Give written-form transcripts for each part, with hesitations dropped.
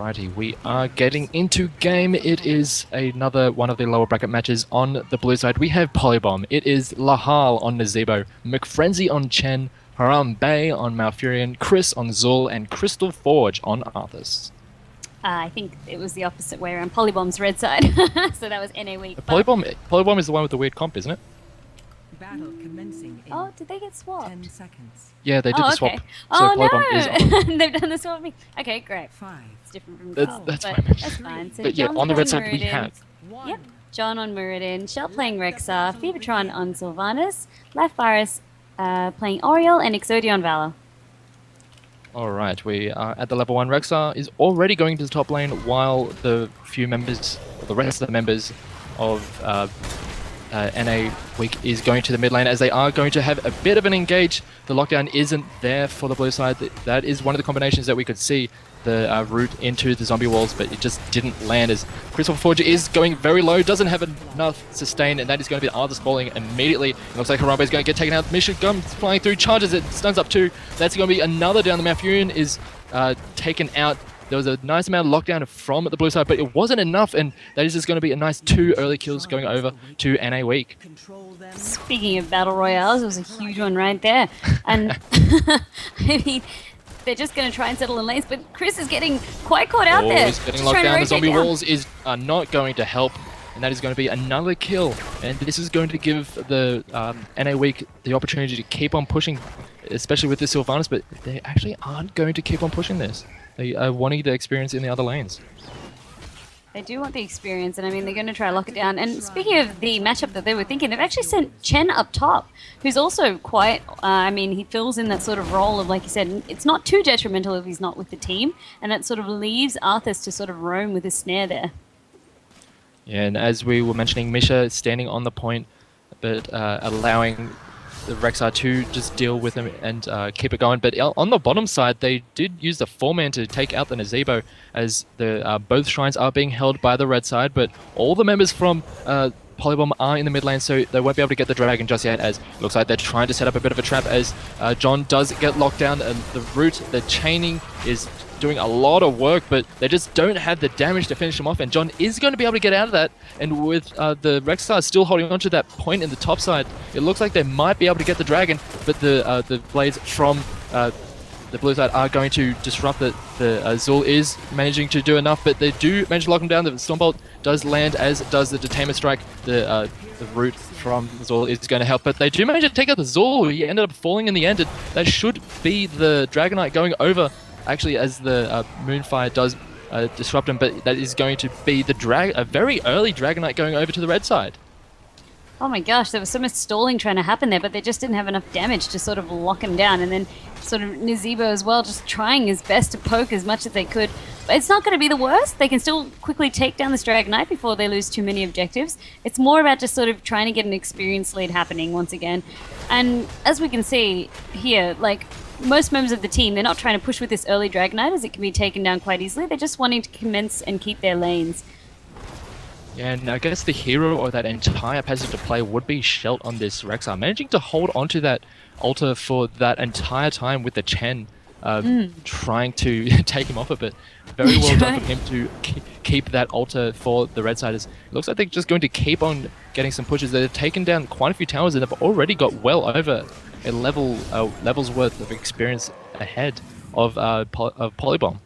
Alrighty, we are getting into game. It is another one of the lower bracket matches on the blue side. We have Polybomb. It is Lahal on Nazeebo, McFrenzy on Chen, Harambe on Malfurion, Chris on Zul, and Crystal Forge on Arthas. I think it was the opposite way around. Polybomb's red side, so that was NA weak. Polybomb is the one with the weird comp, isn't it? Battle commencing in Oh, did they get swapped? 10 seconds. Yeah, they did the swap. Okay. So Oh Polybomb is no! They've done the swap. Okay, great. 5, It's different from That's- Gold, that's but what I meant. that's fine. So But yeah, John's on the red playing side we Muradin. have 1. Yep. John on Muradin, Shell playing Rexar, Fevertron on Sylvanas, Lifevirus playing Oriel, and Exodia on Valor. Alright, we are at the level 1. Rexar is already going to the top lane while the rest of the members of NA Week is going to the mid lane, as they are going to have a bit of an engage. The lockdown isn't there for the blue side. That is one of the combinations that we could see, the route into the zombie walls, but it just didn't land, as Crystal Forge is going very low, doesn't have enough sustain, and that is going to be Arthas falling immediately. It looks like Harambe is going to get taken out. Mission Gun flying through, charges it, stuns up 2. That's going to be another down. The Malfurion is taken out. There was a nice amount of lockdown from the blue side, but it wasn't enough, and that is just going to be a nice 2 early kills going over to NA Week. Control them. Speaking of battle royales, it was a huge one right there. And I mean, they're just going to try and settle in lanes, but Chris is getting quite caught out there. He's getting Just locked trying to down. The rotate zombie down. walls are not going to help, and that is going to be another kill. And this is going to give the NA Week the opportunity to keep on pushing, especially with the Sylvanas, but they actually aren't going to keep on pushing this. They are wanting the experience in the other lanes. They do want the experience, and I mean, they're going to try to lock it down. And speaking of the matchup that they were thinking, they've actually sent Chen up top, who's also quite, I mean, he fills in that sort of role of, like you said, it's not too detrimental if he's not with the team, and that sort of leaves Arthas to sort of roam with his snare there. Yeah, and as we were mentioning, Misha standing on the point, but allowing the Rexar to just deal with him and keep it going. But on the bottom side, they did use the 4-man to take out the Nazeebo, as the both shrines are being held by the red side, but all the members from Polybomb are in the mid lane, so they won't be able to get the dragon just yet, as it looks like they're trying to set up a bit of a trap, as John does get locked down, and the root, the chaining is doing a lot of work, but they just don't have the damage to finish him off, and John is going to be able to get out of that. And with the Rexar still holding on to that point in the top side, it looks like they might be able to get the dragon, but the blades from the blue side are going to disrupt it. The Zul is managing to do enough, but they do manage to lock him down. The Stormbolt does land, as does the Detainment Strike. The root from Zul is going to help, but they do manage to take out the Zul. He ended up falling in the end, and that should be the Dragonite going over, actually, as the Moonfire does disrupt him, but that is going to be a very early Dragonite going over to the red side. Oh my gosh, there was so much stalling trying to happen there, but they just didn't have enough damage to sort of lock him down. And then sort of Nazeebo as well, just trying his best to poke as much as they could. But it's not going to be the worst. They can still quickly take down this Dragonite before they lose too many objectives. It's more about just sort of trying to get an experience lead happening once again. And as we can see here, like, most members of the team, they're not trying to push with this early Dragonite, as it can be taken down quite easily. They're just wanting to commence and keep their lanes. Yeah, and I guess the hero of that entire passage of play would be Shelt on this Rexar, managing to hold onto that altar for that entire time with the Chen trying to take him off a bit. Very well done for him to keep that altar for the red siders. It looks like they're just going to keep on getting some pushes. They've taken down quite a few towers, and they've already got well over a level's worth of experience ahead of Polybomb.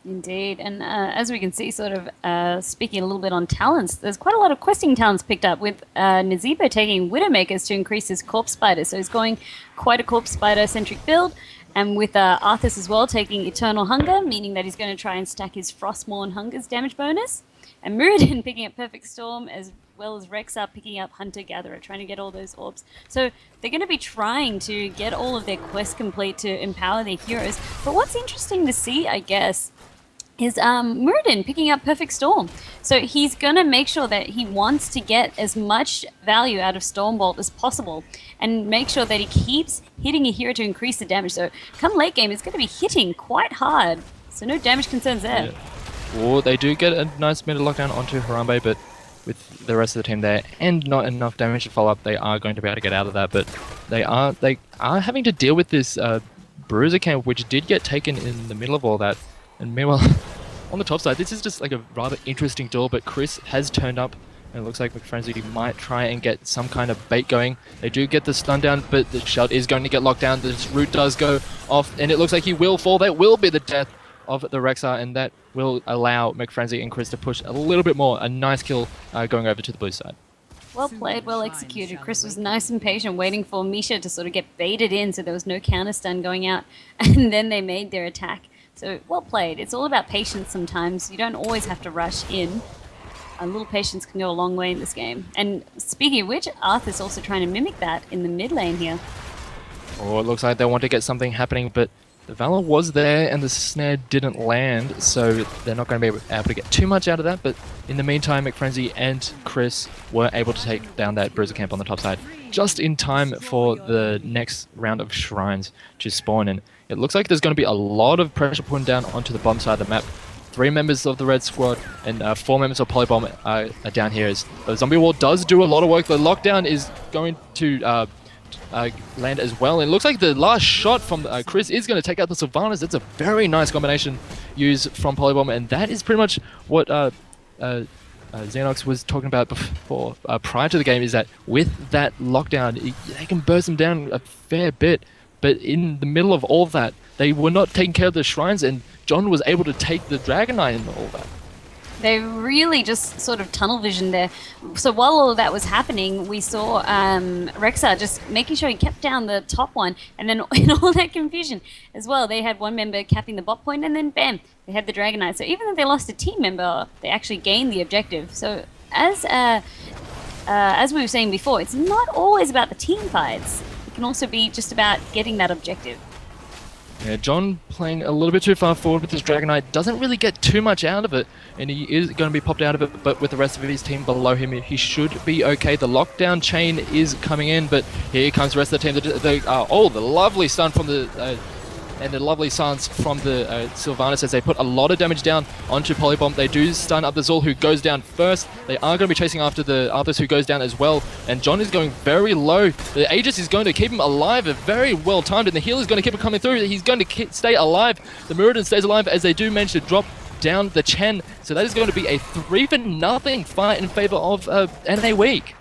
Indeed, and as we can see, sort of speaking a little bit on talents, there's quite a lot of questing talents picked up, with Nazeebo taking Widowmakers to increase his Corpse Spider, so he's going quite a Corpse Spider-centric build, and with Arthas as well taking Eternal Hunger, meaning that he's going to try and stack his Frostmourne Hunger's damage bonus, and Muradin picking up Perfect Storm, as well as Rexar picking up Hunter Gatherer, trying to get all those orbs. So they're going to be trying to get all of their quests complete to empower their heroes, but what's interesting to see, I guess, is Muradin picking up Perfect Storm. So he's going to make sure that he wants to get as much value out of Stormbolt as possible, and make sure that he keeps hitting a hero to increase the damage. So come late game, it's going to be hitting quite hard. So no damage concerns there. Yeah. Well, they do get a nice mid lockdown onto Harambe, but with the rest of the team there and not enough damage to follow up, they are going to be able to get out of that. But they are having to deal with this Bruiser camp, which did get taken in the middle of all that. And meanwhile, on the top side, this is just like a rather interesting duel, but Chris has turned up, and it looks like McFrenzy might try and get some kind of bait going. They do get the stun down, but the shot is going to get locked down. This root does go off, and it looks like he will fall. That will be the death of the Rexar, and that will allow McFrenzy and Chris to push a little bit more. A nice kill going over to the blue side. Well played, well executed. Chris was nice and patient, waiting for Misha to sort of get baited in so there was no counter stun going out, and then they made their attack. So, well played. It's all about patience sometimes. You don't always have to rush in. A little patience can go a long way in this game. And speaking of which, Arthur's also trying to mimic that in the mid lane here. Oh, it looks like they want to get something happening, but the Valor was there and the snare didn't land, so they're not going to be able to get too much out of that. But in the meantime, McFrenzy and Chris were able to take down that Bruiser camp on the top side just in time for the next round of shrines to spawn. And it looks like there's going to be a lot of pressure put down onto the bottom side of the map. 3 members of the Red Squad and 4 members of Polybomb are down here. As the Zombie Wall does do a lot of work. The lockdown is going to land as well. And it looks like the last shot from Chris is going to take out the Sylvanas. That's a very nice combination used from Polybomb, and that is pretty much what Xenox was talking about before, prior to the game, is that with that lockdown, they can burst them down a fair bit. But in the middle of all of that, they were not taking care of the shrines, and John was able to take the Dragon Knight and all that. They really just sort of tunnel vision there. So while all of that was happening, we saw Rexar just making sure he kept down the top one, and then in all that confusion as well, they had one member capping the bot point, and then bam, they had the Dragon Knight. So even though they lost a team member, they actually gained the objective. So as we were saying before, it's not always about the team fights. It can also be just about getting that objective. Yeah, John playing a little bit too far forward with his Dragon Knight, doesn't really get too much out of it, and he is going to be popped out of it, but with the rest of his team below him, he should be okay. The lockdown chain is coming in, but here comes the rest of the team. Oh, the lovely stun from the... and the lovely silence from the Sylvanas as they put a lot of damage down onto Polybomb. They do stun up the Zul, who goes down first. They are going to be chasing after the Arthas, who goes down as well. And John is going very low. The Aegis is going to keep him alive, very well timed, and the healer is going to keep it coming through. He's going to stay alive. The Muradin stays alive as they do manage to drop down the Chen. So that is going to be a 3-0 fight in favor of NA Week.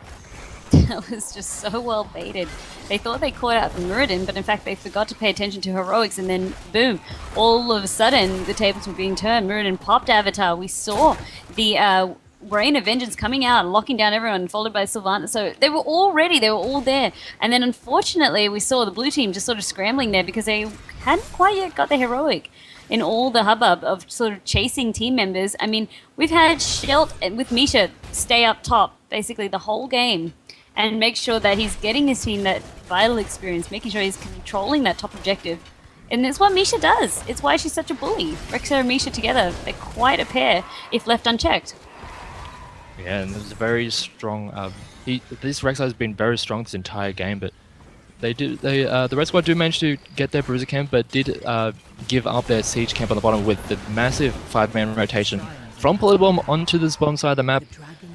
That was just so well baited. They thought they caught out the Muradin, but in fact they forgot to pay attention to heroics, and then boom, all of a sudden the tables were being turned. Muradin popped Avatar. We saw the Rain of Vengeance coming out, locking down everyone, followed by Sylvanas. So they were all ready, they were all there. And then unfortunately we saw the blue team just sort of scrambling there because they hadn't quite yet got the heroic in all the hubbub of sort of chasing team members. I mean, we've had Shelt with Misha stay up top basically the whole game and make sure that he's getting his team that vital experience, making sure he's controlling that top objective. And it's what Misha does. It's why she's such a bully. Rexar and Misha together, they're quite a pair if left unchecked. Yeah, and there's a very strong... this Rexar has been very strong this entire game, but the Red Squad do manage to get their Bruiser camp, but did give up their Siege camp on the bottom with the massive 5-man rotation from Polybomb onto this bottom side of the map.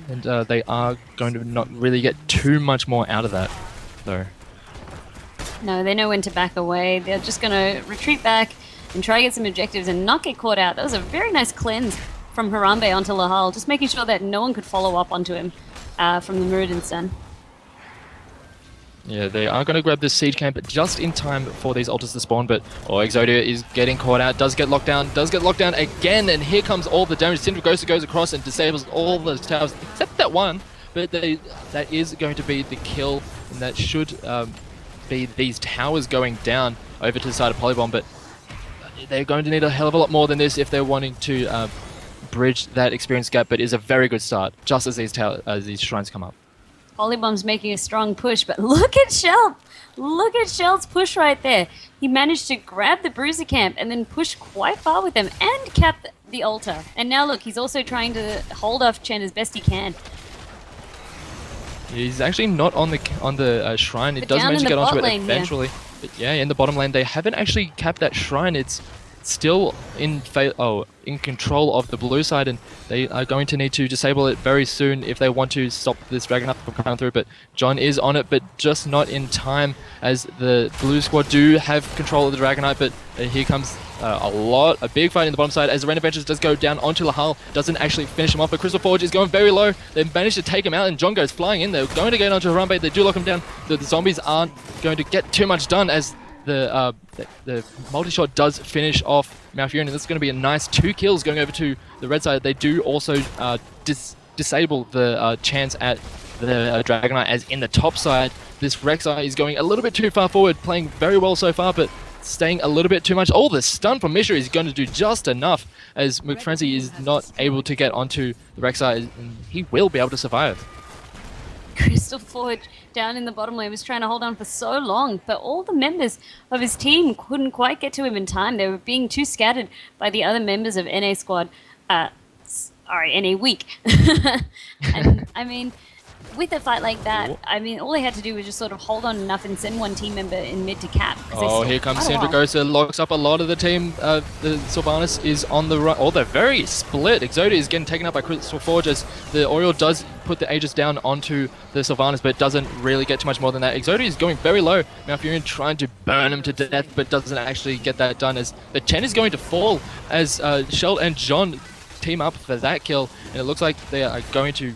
And they are going to not really get too much more out of that, though. No, they know when to back away. They're just going to retreat back and try to get some objectives and not get caught out. That was a very nice cleanse from Harambe onto Lahal, just making sure that no one could follow up onto him from the Muradin stun. Yeah, they are going to grab this Siege camp just in time for these altars to spawn, but Exodia is getting caught out, does get locked down again, and here comes all the damage. Syndra goes across and disables all the towers, except that one, but that is going to be the kill, and that should be these towers going down over to the side of Polybomb, but they're going to need a hell of a lot more than this if they're wanting to bridge that experience gap, but it is a very good start, just as these shrines come up. Polybomb's making a strong push, but look at Shelt! Look at Shelt's push right there. He managed to grab the Bruiser camp and then push quite far with them and cap the altar. And now look, he's also trying to hold off Chen as best he can. He's actually not on the shrine. It does manage to get onto it eventually. But yeah, in the bottom lane, they haven't actually capped that shrine. It's still in control of the blue side, and they are going to need to disable it very soon if they want to stop this Dragonite from coming through. But John is on it, but just not in time, as the blue squad do have control of the Dragonite. But here comes a big fight in the bottom side, as the Ren Adventures does go down onto Lahal, doesn't actually finish him off, but Crystal Forge is going very low. They managed to take him out, and John goes flying in. They're going to get onto Harambe. They do lock him down. The zombies aren't going to get too much done, as the multi-shot does finish off Malfurion, and this is going to be a nice 2 kills going over to the red side. They do also disable the chance at the Dragonite, as in the top side, this Rek'Sai is going a little bit too far forward, playing very well so far, but staying a little bit too much. Oh, the stun from Misha is going to do just enough, as McFrenzy is not able to get onto the Rek'Sai, and he will be able to survive. Crystal Forge down in the bottom lane was trying to hold on for so long, but all the members of his team couldn't quite get to him in time. They were being too scattered by the other members of NA squad. NA weak. And I mean, with a fight like that, I mean, all they had to do was just sort of hold on enough and send one team member in mid to cap. Oh, here comes Sandragosa, locks up a lot of the team. The Sylvanas is on the run. Oh, they're very split. Exodia is getting taken up by Crystal Forge, as the Oriole does put the Aegis down onto the Sylvanas, but doesn't really get too much more than that. Exodia is going very low. Malfurion trying to burn him to death, but doesn't actually get that done, as the Chen is going to fall, as Shell and John team up for that kill, and it looks like they are going to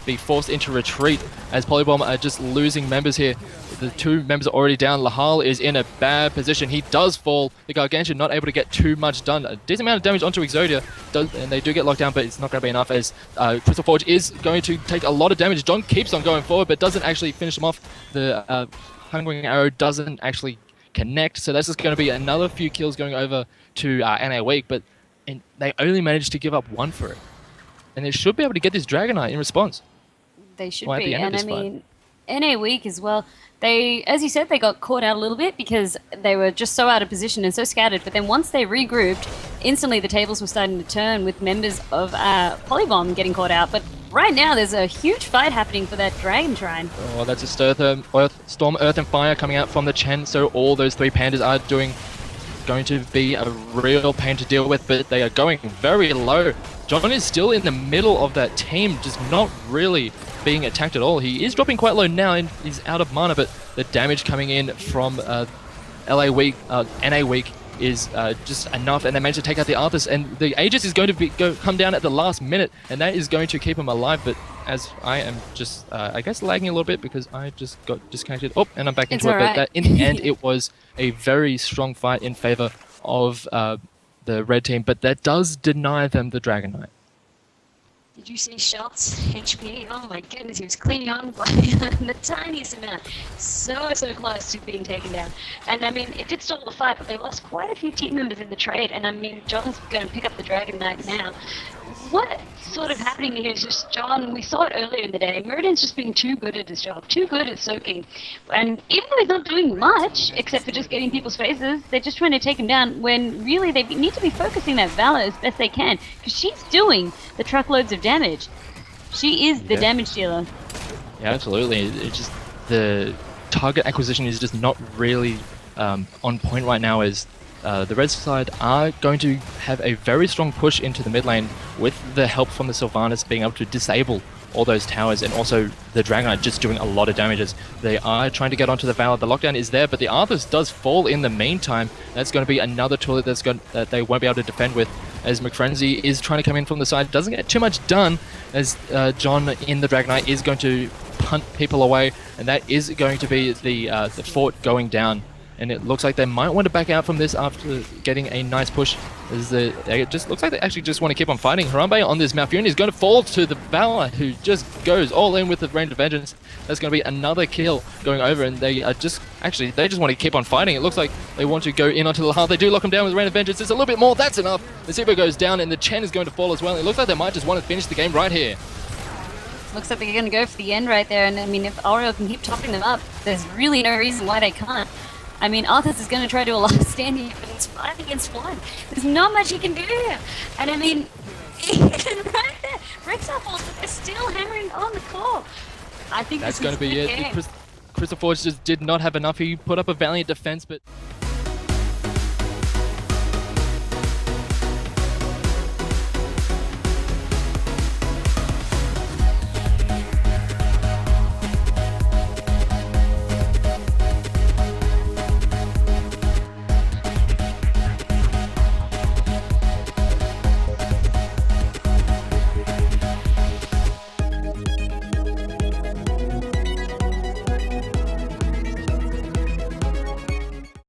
be forced into retreat, as Polybomb are just losing members here. The 2 members are already down. Lahal is in a bad position. He does fall. The Gargantuan not able to get too much done. A decent amount of damage onto Exodia, and they do get locked down, but it's not going to be enough, as Crystal Forge is going to take a lot of damage. John keeps on going forward, but doesn't actually finish him off. The Hungering Arrow doesn't actually connect, so that's just going to be another few kills going over to NA Weak, but they only managed to give up 1 for it. And they should be able to get this Dragonite in response. They should Well, at be, the end of and I this fight. mean, NA Week as well. They, as you said, they got caught out a little bit because they were just so out of position and so scattered. But then once they regrouped, instantly the tables were starting to turn, with members of Polybomb getting caught out. But right now, there's a huge fight happening for that Dragon Shrine. Oh, that's a Storm, Earth, and Fire coming out from the Chen, so all those 3 pandas are going to be a real pain to deal with, but they are going very low. John is still in the middle of that team, just not really being attacked at all. He is dropping quite low now, and he's out of mana, but the damage coming in from NA Weak is just enough, and they managed to take out the Arthas, and the Aegis is going to come down at the last minute, and that is going to keep him alive. But as I am just, I guess, lagging a little bit because I just got disconnected. Oh, and I'm back into it. Right. But in the end, it was a very strong fight in favor of the red team, but that does deny them the Dragonite. Did you see Shelt's HP? Oh my goodness, he was clinging on by the tiniest amount. So close to being taken down. And I mean, it did stall the fight, but they lost quite a few team members in the trade. And I mean, John's going to pick up the Dragon Knight now. What sort of happening here is just John, we saw it earlier in the day, Meridian's just being too good at his job, too good at soaking. And even though he's not doing much, except for just getting people's faces, they're just trying to take him down, when really they need to be focusing that Valor as best they can, because she's doing the truckloads of damage. She is the damage dealer. Yeah, absolutely. It's just the target acquisition is just not really on point right now, as the red side are going to have a very strong push into the mid lane, with the help from the Sylvanas being able to disable all those towers, and also the Dragonite just doing a lot of damages. They are trying to get onto the Valor. The lockdown is there, but the Arthas does fall in the meantime. That's going to be another tool that they won't be able to defend with, as McFrenzy is trying to come in from the side. Doesn't get too much done, as John in the Dragonite is going to punt people away, and that is going to be the fort going down. And it looks like they might want to back out from this after getting a nice push. It just looks like they actually just want to keep on fighting. Harambe on this Malfurion is going to fall to the Valor, who just goes all in with the Range of Vengeance. That's going to be another kill going over, and they just want to keep on fighting. It looks like they want to go in onto the Lahal. They do lock him down with Range of Vengeance. It's a little bit more. That's enough. The Zibo goes down, and the Chen is going to fall as well. It looks like they might just want to finish the game right here. Looks like they're going to go for the end right there, and I mean, if Oriole can keep topping them up, there's really no reason why they can't. I mean, Arthas is going to try to do a lot of standing, but it's 5 against 1. There's not much he can do here. And I mean, right there, Rek'Sai falls, but they're still hammering on the core. I think that's this going to be it. Crystal Forge just did not have enough. He put up a valiant defense, but